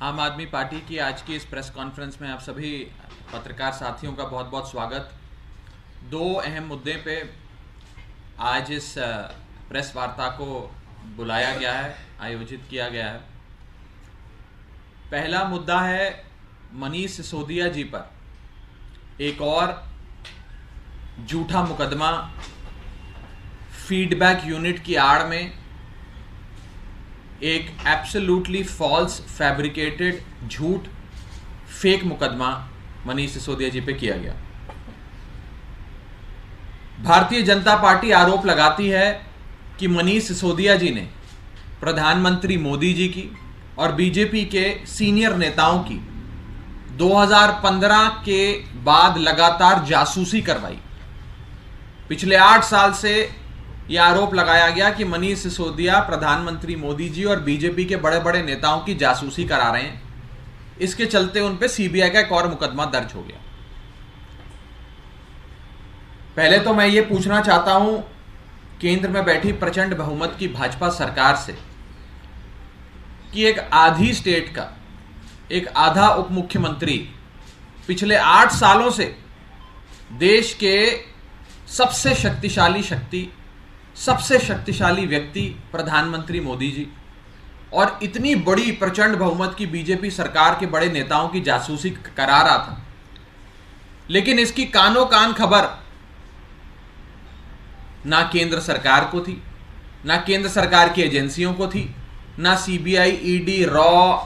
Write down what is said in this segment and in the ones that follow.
आम आदमी पार्टी की आज की इस प्रेस कॉन्फ्रेंस में आप सभी पत्रकार साथियों का बहुत बहुत स्वागत। दो अहम मुद्दे पे आज इस प्रेस वार्ता को बुलाया गया है, आयोजित किया गया है। पहला मुद्दा है मनीष सिसोदिया जी पर एक और झूठा मुकदमा, फीडबैक यूनिट की आड़ में एक एब्सोल्युटली फॉल्स फैब्रिकेटेड झूठ फेक मुकदमा मनीष सिसोदिया जी पे किया गया। भारतीय जनता पार्टी आरोप लगाती है कि मनीष सिसोदिया जी ने प्रधानमंत्री मोदी जी की और बीजेपी के सीनियर नेताओं की 2015 के बाद लगातार जासूसी करवाई। पिछले 8 साल से यह आरोप लगाया गया कि मनीष सिसोदिया प्रधानमंत्री मोदी जी और बीजेपी के बड़े बड़े नेताओं की जासूसी करा रहे हैं। इसके चलते उन पे सीबीआई का एक और मुकदमा दर्ज हो गया। पहले तो मैं ये पूछना चाहता हूं केंद्र में बैठी प्रचंड बहुमत की भाजपा सरकार से कि एक आधी स्टेट का एक आधा उप मुख्यमंत्री पिछले 8 सालों से देश के सबसे शक्तिशाली व्यक्ति प्रधानमंत्री मोदी जी और इतनी बड़ी प्रचंड बहुमत की बीजेपी सरकार के बड़े नेताओं की जासूसी करा रहा था, लेकिन इसकी कानो कान खबर ना केंद्र सरकार को थी, ना केंद्र सरकार की एजेंसियों को थी, ना CBI, ED, raw,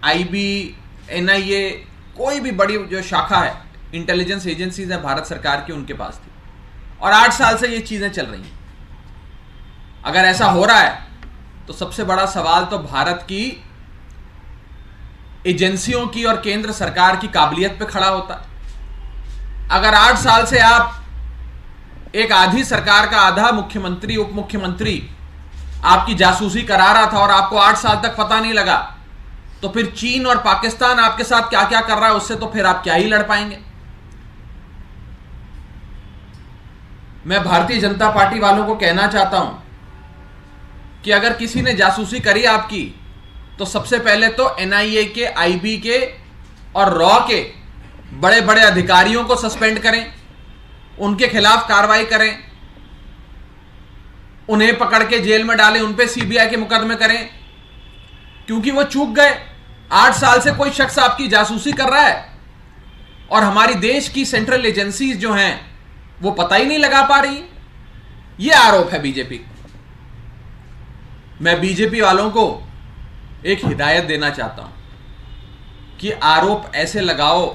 IB, NIA, कोई भी बड़ी जो शाखा है, इंटेलिजेंस एजेंसीज है भारत सरकार की, उनके पास थी। और 8 साल से ये चीजें चल रही हैं। अगर ऐसा हो रहा है तो सबसे बड़ा सवाल तो भारत की एजेंसियों की और केंद्र सरकार की काबिलियत पे खड़ा होता है। अगर 8 साल से आप एक आधी सरकार का आधा मुख्यमंत्री, उप मुख्यमंत्री आपकी जासूसी करा रहा था और आपको 8 साल तक पता नहीं लगा, तो फिर चीन और पाकिस्तान आपके साथ क्या क्या कर रहा है, उससे तो फिर आप क्या ही लड़ पाएंगे। मैं भारतीय जनता पार्टी वालों को कहना चाहता हूं कि अगर किसी ने जासूसी करी आपकी, तो सबसे पहले तो एनआईए के, आईबी के और रॉ के बड़े बड़े अधिकारियों को सस्पेंड करें, उनके खिलाफ कार्रवाई करें, उन्हें पकड़ के जेल में डालें, उन पे सीबीआई के मुकदमे करें, क्योंकि वो चूक गए। 8 साल से कोई शख्स आपकी जासूसी कर रहा है और हमारी देश की सेंट्रल एजेंसीज जो हैं वो पता ही नहीं लगा पा रही। ये आरोप है बीजेपी। मैं बीजेपी वालों को एक हिदायत देना चाहता हूं कि आरोप ऐसे लगाओ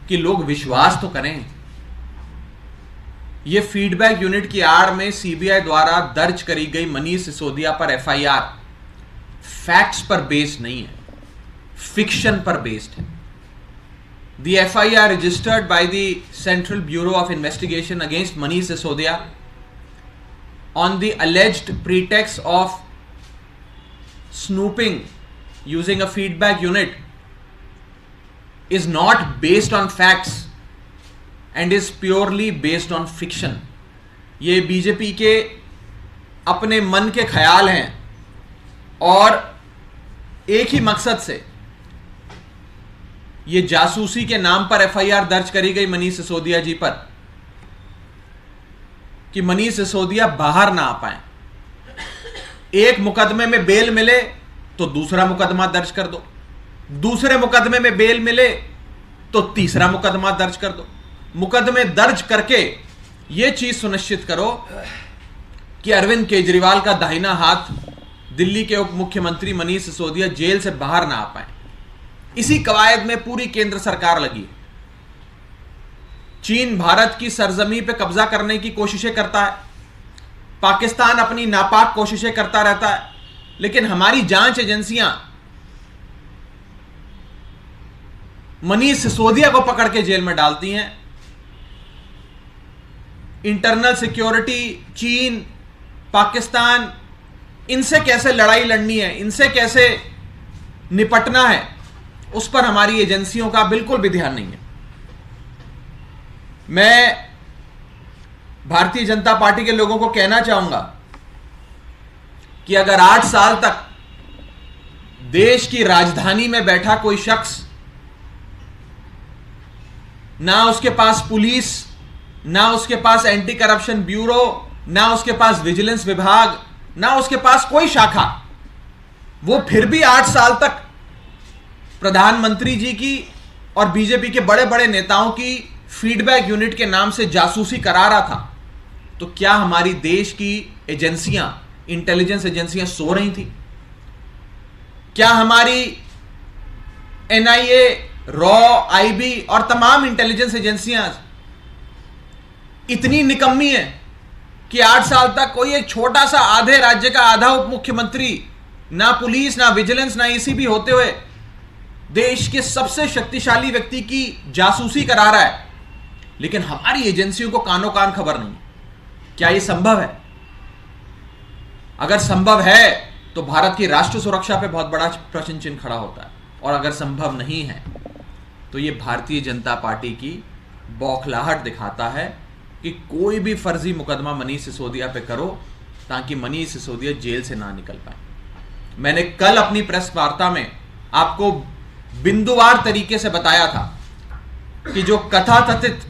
कि लोग विश्वास तो करें। यह फीडबैक यूनिट की आड़ में सीबीआई द्वारा दर्ज करी गई मनीष सिसोदिया पर एफआईआर फैक्ट्स पर बेस्ड नहीं है, फिक्शन पर बेस्ड है। The FIR registered by the Central Bureau of Investigation against Manish Sisodia on the alleged pretext of snooping using a feedback unit is not based on facts and is purely based on fiction. ये BJP के अपने मन के ख्याल हैं और एक ही मकसद से ये जासूसी के नाम पर एफआईआर दर्ज करी गई मनीष सिसोदिया जी पर कि मनीष सिसोदिया बाहर ना आ पाए। एक मुकदमे में बेल मिले तो दूसरा मुकदमा दर्ज कर दो, दूसरे मुकदमे में बेल मिले तो तीसरा मुकदमा दर्ज कर दो। मुकदमे दर्ज करके यह चीज सुनिश्चित करो कि अरविंद केजरीवाल का दाहिना हाथ दिल्ली के उप मुख्यमंत्री मनीष सिसोदिया जेल से बाहर ना आ पाए। इसी कवायद में पूरी केंद्र सरकार लगी। चीन भारत की सरजमी पे कब्जा करने की कोशिशें करता है, पाकिस्तान अपनी नापाक कोशिशें करता रहता है, लेकिन हमारी जांच एजेंसियां मनीष सिसोदिया को पकड़ के जेल में डालती हैं। इंटरनल सिक्योरिटी, चीन, पाकिस्तान, इनसे कैसे लड़ाई लड़नी है, इनसे कैसे निपटना है, उस पर हमारी एजेंसियों का बिल्कुल भी ध्यान नहीं है। मैं भारतीय जनता पार्टी के लोगों को कहना चाहूंगा कि अगर 8 साल तक देश की राजधानी में बैठा कोई शख्स, ना उसके पास पुलिस, ना उसके पास एंटी करप्शन ब्यूरो, ना उसके पास विजिलेंस विभाग, ना उसके पास कोई शाखा, वो फिर भी 8 साल तक प्रधानमंत्री जी की और बीजेपी के बड़े बड़े नेताओं की फीडबैक यूनिट के नाम से जासूसी करा रहा था। तो क्या हमारी देश की एजेंसियां, इंटेलिजेंस एजेंसियां सो रही थी? क्या हमारी एनआईए, रॉ, आईबी और तमाम इंटेलिजेंस एजेंसियां इतनी निकम्मी है कि 8 साल तक कोई एक छोटा सा आधे राज्य का आधा उप मुख्यमंत्री, ना पुलिस, ना विजिलेंस, ना ईसीबी होते हुए देश के सबसे शक्तिशाली व्यक्ति की जासूसी करा रहा है, लेकिन हमारी एजेंसियों को कानो कान खबर नहीं? क्या यह संभव है? अगर संभव है तो भारत की राष्ट्र सुरक्षा पे बहुत बड़ा प्रश्न चिन्ह खड़ा होता है, और अगर संभव नहीं है तो यह भारतीय जनता पार्टी की बौखलाहट दिखाता है कि कोई भी फर्जी मुकदमा मनीष सिसोदिया पे करो ताकि मनीष सिसोदिया जेल से ना निकल पाए। मैंने कल अपनी प्रेस वार्ता में आपको बिंदुवार तरीके से बताया था कि जो कथाकथित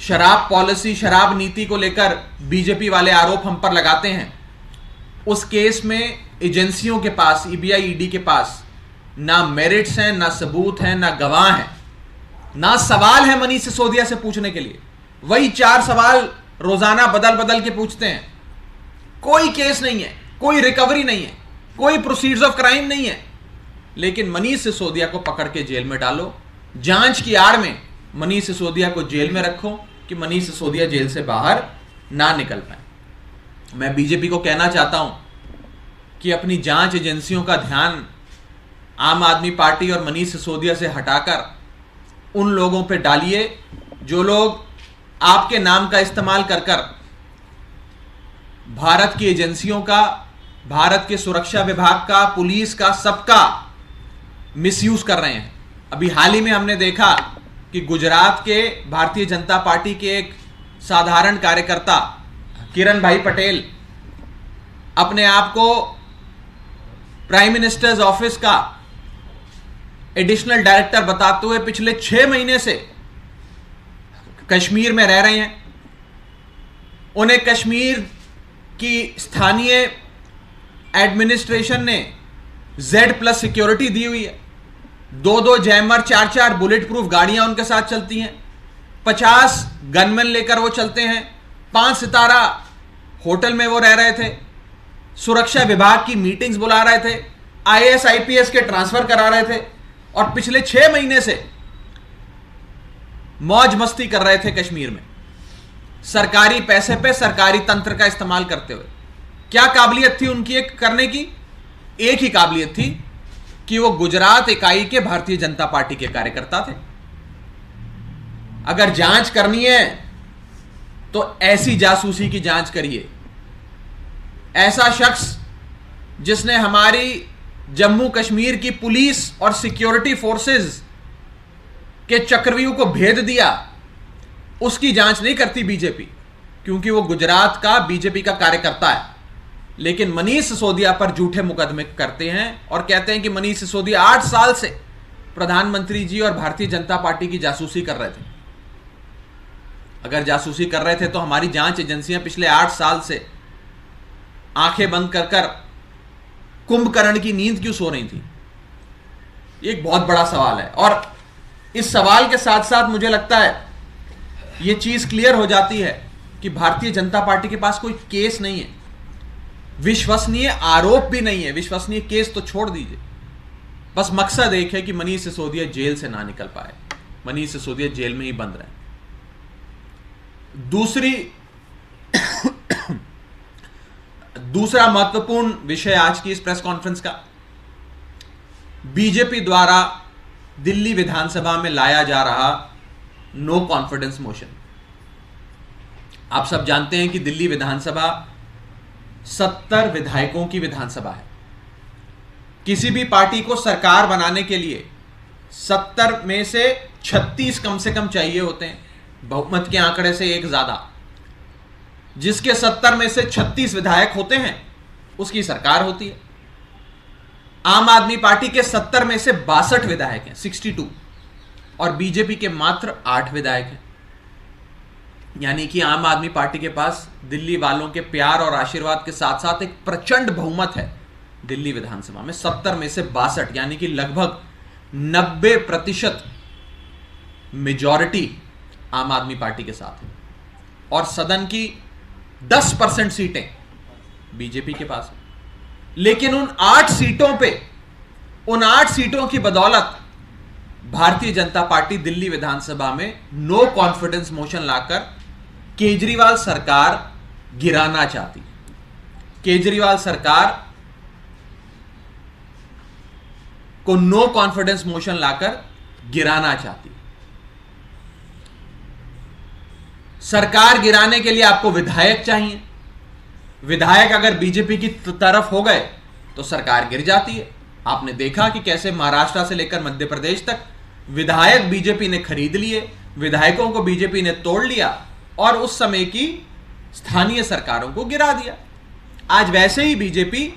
शराब पॉलिसी, शराब नीति को लेकर बीजेपी वाले आरोप हम पर लगाते हैं, उस केस में एजेंसियों के पास, ईबीआई, ईडी के पास ना मेरिट्स हैं, ना सबूत हैं, ना गवाह हैं, ना सवाल है मनीष सिसोदिया से पूछने के लिए। वही 4 सवाल रोजाना बदल बदल के पूछते हैं। कोई केस नहीं है, कोई रिकवरी नहीं है, कोई प्रोसीड्स ऑफ क्राइम नहीं है, लेकिन मनीष सिसोदिया को पकड़ के जेल में डालो। जांच की आड़ में मनीष सिसोदिया को जेल में रखो कि मनीष सिसोदिया जेल से बाहर ना निकल पाए। मैं बीजेपी को कहना चाहता हूं कि अपनी जांच एजेंसियों का ध्यान आम आदमी पार्टी और मनीष सिसोदिया से हटाकर उन लोगों पे डालिए जो लोग आपके नाम का इस्तेमाल कर कर भारत की एजेंसियों का, भारत के सुरक्षा विभाग का, पुलिस का, सबका मिसयूज कर रहे हैं। अभी हाल ही में हमने देखा कि गुजरात के भारतीय जनता पार्टी के एक साधारण कार्यकर्ता किरण भाई पटेल अपने आप को प्राइम मिनिस्टर्स ऑफिस का एडिशनल डायरेक्टर बताते हुए पिछले 6 महीने से कश्मीर में रह रहे हैं। उन्हें कश्मीर की स्थानीय एडमिनिस्ट्रेशन ने Z+ सिक्योरिटी दी हुई है। 2-2 जैमर, 4-4 बुलेट प्रूफ गाड़ियां उनके साथ चलती हैं। 50 गनमैन लेकर वो चलते हैं। 5 सितारा होटल में वो रह रहे थे। सुरक्षा विभाग की मीटिंग्स बुला रहे थे। IAS IPS के ट्रांसफर करा रहे थे और पिछले 6 महीने से मौज मस्ती कर रहे थे कश्मीर में, सरकारी पैसे पे सरकारी तंत्र का इस्तेमाल करते हुए। क्या काबिलियत थी उनकी एक करने की? एक ही काबिलियत थी कि वो गुजरात इकाई के भारतीय जनता पार्टी के कार्यकर्ता थे। अगर जांच करनी है तो ऐसी जासूसी की जांच करिए। ऐसा शख्स जिसने हमारी जम्मू कश्मीर की पुलिस और सिक्योरिटी फोर्सेस के चक्रव्यूह को भेद दिया, उसकी जांच नहीं करती बीजेपी, क्योंकि वो गुजरात का बीजेपी का कार्यकर्ता है। लेकिन मनीष सिसोदिया पर झूठे मुकदमे करते हैं और कहते हैं कि मनीष सिसोदिया 8 साल से प्रधानमंत्री जी और भारतीय जनता पार्टी की जासूसी कर रहे थे। अगर जासूसी कर रहे थे तो हमारी जांच एजेंसियां पिछले 8 साल से आंखें बंद कर कर कुंभकर्ण की नींद क्यों सो रही थी? एक बहुत बड़ा सवाल है। और इस सवाल के साथ साथ मुझे लगता है यह चीज क्लियर हो जाती है कि भारतीय जनता पार्टी के पास कोई केस नहीं है, विश्वसनीय आरोप भी नहीं है। विश्वसनीय केस तो छोड़ दीजिए, बस मकसद एक है कि मनीष सिसोदिया जेल से ना निकल पाए, मनीष सिसोदिया जेल में ही बंद रहे। दूसरा महत्वपूर्ण विषय आज की इस प्रेस कॉन्फ्रेंस का, बीजेपी द्वारा दिल्ली विधानसभा में लाया जा रहा नो कॉन्फिडेंस मोशन। आप सब जानते हैं कि दिल्ली विधानसभा 70 विधायकों की विधानसभा है। किसी भी पार्टी को सरकार बनाने के लिए 70 में से 36 कम से कम चाहिए होते हैं, बहुमत के आंकड़े से एक ज्यादा। जिसके 70 में से 36 विधायक होते हैं उसकी सरकार होती है। आम आदमी पार्टी के 70 में से 62 विधायक हैं, 62, और बीजेपी के मात्र 8 विधायक हैं। यानी कि आम आदमी पार्टी के पास दिल्ली वालों के प्यार और आशीर्वाद के साथ साथ एक प्रचंड बहुमत है दिल्ली विधानसभा में, 70 में से 62, यानी कि लगभग 90% मेजॉरिटी आम आदमी पार्टी के साथ है। और सदन की 10% सीटें बीजेपी के पास है। लेकिन उन 8 सीटों की बदौलत भारतीय जनता पार्टी दिल्ली विधानसभा में नो कॉन्फिडेंस मोशन लाकर केजरीवाल सरकार गिराना चाहती है। केजरीवाल सरकार को नो कॉन्फिडेंस मोशन लाकर गिराना चाहती है। सरकार गिराने के लिए आपको विधायक चाहिए। विधायक अगर बीजेपी की तरफ हो गए तो सरकार गिर जाती है। आपने देखा कि कैसे महाराष्ट्र से लेकर मध्य प्रदेश तक विधायक बीजेपी ने खरीद लिए, विधायकों को बीजेपी ने तोड़ लिया और उस समय की स्थानीय सरकारों को गिरा दिया। आज वैसे ही बीजेपी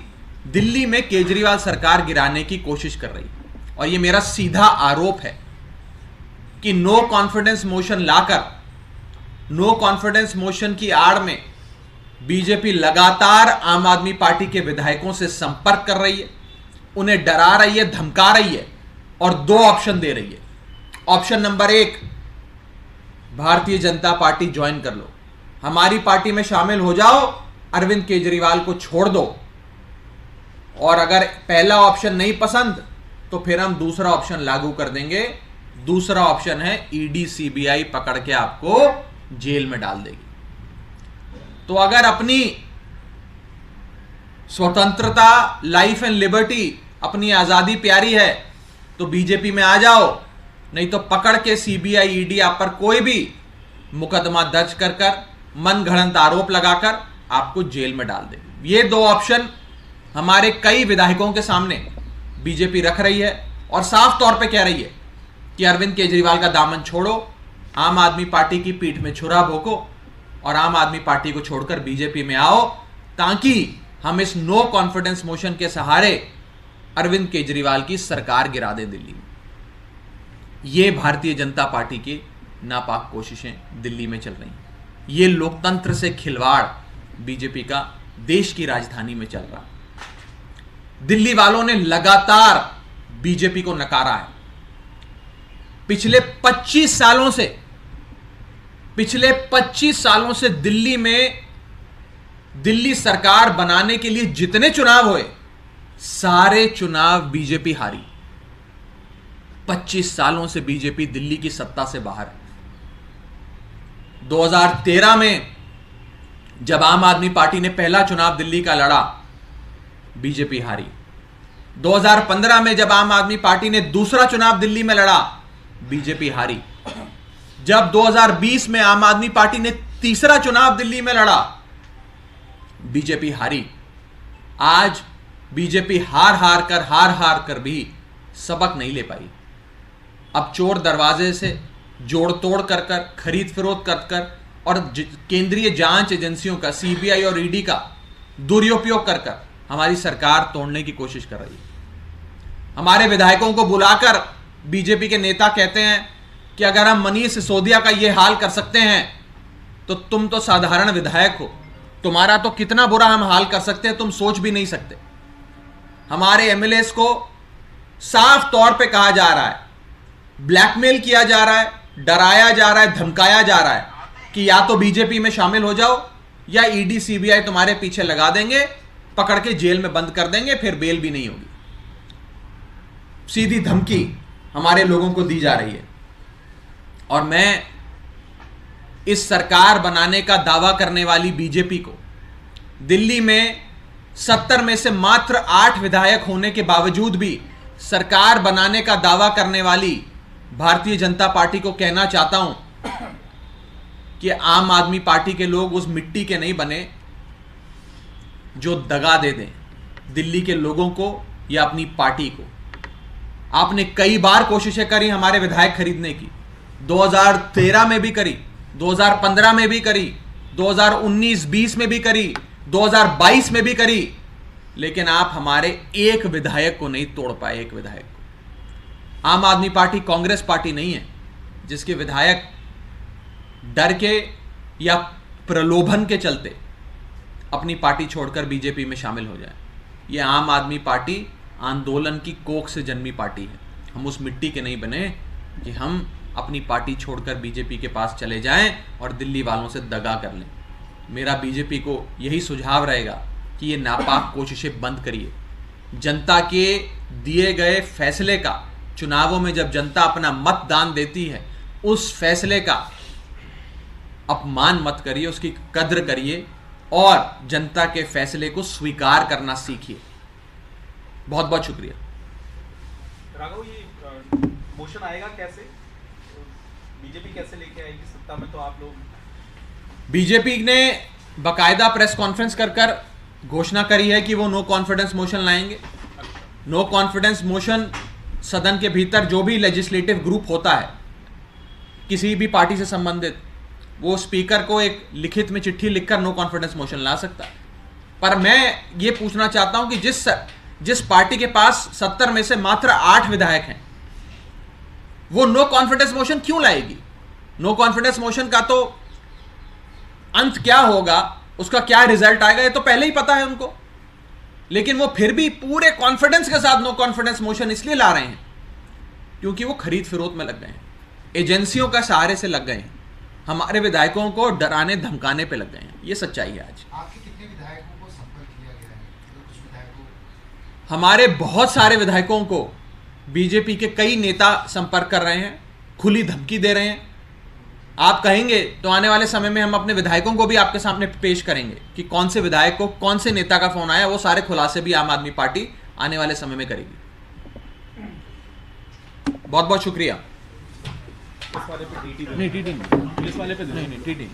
दिल्ली में केजरीवाल सरकार गिराने की कोशिश कर रही है। और यह मेरा सीधा आरोप है कि नो कॉन्फिडेंस मोशन लाकर, नो कॉन्फिडेंस मोशन की आड़ में बीजेपी लगातार आम आदमी पार्टी के विधायकों से संपर्क कर रही है, उन्हें डरा रही है, धमका रही है और 2 ऑप्शन दे रही है। Option number 1, Bharatiya Janata party join कर लो, हमारी पार्टी में शामिल हो जाओ, अरविंद केजरीवाल को छोड़ दो। और अगर पहला ऑप्शन नहीं पसंद तो फिर हम दूसरा ऑप्शन लागू कर देंगे। दूसरा ऑप्शन है ईडी सीबीआई पकड़ के आपको जेल में डाल देगी। तो अगर अपनी स्वतंत्रता, लाइफ एंड लिबर्टी, अपनी आजादी प्यारी है तो बीजेपी में आ जाओ, नहीं तो पकड़ के सीबीआई ईडी आप पर कोई भी मुकदमा दर्ज कर मन गढ़ंत आरोप लगाकर आपको जेल में डाल देगी। ये 2 ऑप्शन हमारे कई विधायकों के सामने बीजेपी रख रही है और साफ तौर पे कह रही है कि अरविंद केजरीवाल का दामन छोड़ो, आम आदमी पार्टी की पीठ में छुरा भोंको और आम आदमी पार्टी को छोड़कर बीजेपी में आओ, ताकि हम इस नो कॉन्फिडेंस मोशन के सहारे अरविंद केजरीवाल की सरकार गिरा दें दिल्ली में। ये भारतीय जनता पार्टी की नापाक कोशिशें दिल्ली में चल रही हैं। ये लोकतंत्र से खिलवाड़ बीजेपी का देश की राजधानी में चल रहा है। दिल्ली वालों ने लगातार बीजेपी को नकारा है। पिछले 25 सालों से दिल्ली में दिल्ली सरकार बनाने के लिए जितने चुनाव हुए, सारे चुनाव बीजेपी हारी। 25 सालों से बीजेपी दिल्ली की सत्ता से बाहर है। 2013 में जब आम आदमी पार्टी ने पहला चुनाव दिल्ली का लड़ा, बीजेपी हारी। 2015 में जब आम आदमी पार्टी ने दूसरा चुनाव दिल्ली में लड़ा, बीजेपी हारी। जब 2020 में आम आदमी पार्टी ने तीसरा चुनाव दिल्ली में लड़ा, बीजेपी हारी। आज बीजेपी हार हार कर भी सबक नहीं ले पाई। अब चोर दरवाजे से जोड़ तोड़ कर खरीद फरोख्त कर और केंद्रीय जांच एजेंसियों का, सीबीआई और ईडी का दुरुपयोग कर हमारी सरकार तोड़ने की कोशिश कर रही है। हमारे विधायकों को बुलाकर बीजेपी के नेता कहते हैं कि अगर हम मनीष सिसोदिया का यह हाल कर सकते हैं तो तुम तो साधारण विधायक हो, तुम्हारा तो कितना बुरा हम हाल कर सकते हैं तुम सोच भी नहीं सकते। हमारे एमएलएस को साफ तौर पे कहा जा रहा है, ब्लैकमेल किया जा रहा है, डराया जा रहा है, धमकाया जा रहा है कि या तो बीजेपी में शामिल हो जाओ या ईडी सीबीआई तुम्हारे पीछे लगा देंगे, पकड़ के जेल में बंद कर देंगे, फिर बेल भी नहीं होगी। सीधी धमकी हमारे लोगों को दी जा रही है। और मैं इस सरकार बनाने का दावा करने वाली बीजेपी को, दिल्ली में 70 में से मात्र 8 विधायक होने के बावजूद भी सरकार बनाने का दावा करने वाली भारतीय जनता पार्टी को कहना चाहता हूं कि आम आदमी पार्टी के लोग उस मिट्टी के नहीं बने जो दगा दे दें दिल्ली के लोगों को या अपनी पार्टी को। आपने कई बार कोशिशें करी हमारे विधायक खरीदने की, 2013 में भी करी, 2015 में भी करी, 2019-20 में भी करी, 2022 में भी करी, लेकिन आप हमारे एक विधायक को नहीं तोड़ पाए, एक विधायक को। आम आदमी पार्टी कांग्रेस पार्टी नहीं है जिसके विधायक डर के या प्रलोभन के चलते अपनी पार्टी छोड़कर बीजेपी में शामिल हो जाए। यह आम आदमी पार्टी आंदोलन की कोख से जन्मी पार्टी है। हम उस मिट्टी के नहीं बने कि हम अपनी पार्टी छोड़कर बीजेपी के पास चले जाएं और दिल्ली वालों से दगा कर लें। मेरा बीजेपी को यही सुझाव रहेगा कि ये नापाक कोशिशें बंद करिए। जनता के दिए गए फैसले का, चुनावों में जब जनता अपना मतदान देती है, उस फैसले का अपमान मत करिए, उसकी कद्र करिए और जनता के फैसले को स्वीकार करना सीखिए। बहुत बहुत शुक्रिया। राघव, ये मोशन आएगा कैसे? बीजेपी कैसे लेके आएगी सत्ता में? तो आप लोग, बीजेपी ने बकायदा प्रेस कॉन्फ्रेंस कर घोषणा करी है कि वो नो कॉन्फिडेंस मोशन लाएंगे। नो कॉन्फिडेंस मोशन सदन के भीतर जो भी लेजिस्लेटिव ग्रुप होता है किसी भी पार्टी से संबंधित, वो स्पीकर को एक लिखित में चिट्ठी लिखकर नो कॉन्फिडेंस मोशन ला सकता है। पर मैं ये पूछना चाहता हूं कि जिस पार्टी के पास 70 में से मात्र 8 विधायक हैं, वो नो कॉन्फिडेंस मोशन क्यों लाएगी? नो कॉन्फिडेंस मोशन का तो अंत क्या होगा, उसका क्या रिजल्ट आएगा, ये तो पहले ही पता है उनको। लेकिन वो फिर भी पूरे कॉन्फिडेंस के साथ नो कॉन्फिडेंस मोशन इसलिए ला रहे हैं क्योंकि वो खरीद फिरोत में लग गए हैं, एजेंसियों का सहारे से लग गए हैं, हमारे विधायकों को डराने धमकाने पे लग गए हैं। ये सच्चाई है। आज आपके कितने विधायकों को संपर्क किया गया है? तो कुछ विधायकों, हमारे बहुत सारे विधायकों को बीजेपी के कई नेता संपर्क कर रहे हैं, खुली धमकी दे रहे हैं। आप कहेंगे तो आने वाले समय में हम अपने विधायकों को भी आपके सामने पेश करेंगे कि कौन से विधायक को कौन से नेता का फोन आया। वो सारे खुलासे भी आम आदमी पार्टी आने वाले समय में करेगी। बहुत बहुत शुक्रिया। इस वाले पे टीटी नहीं, टीटी नहीं, पुलिस वाले पे नहीं, टीटी।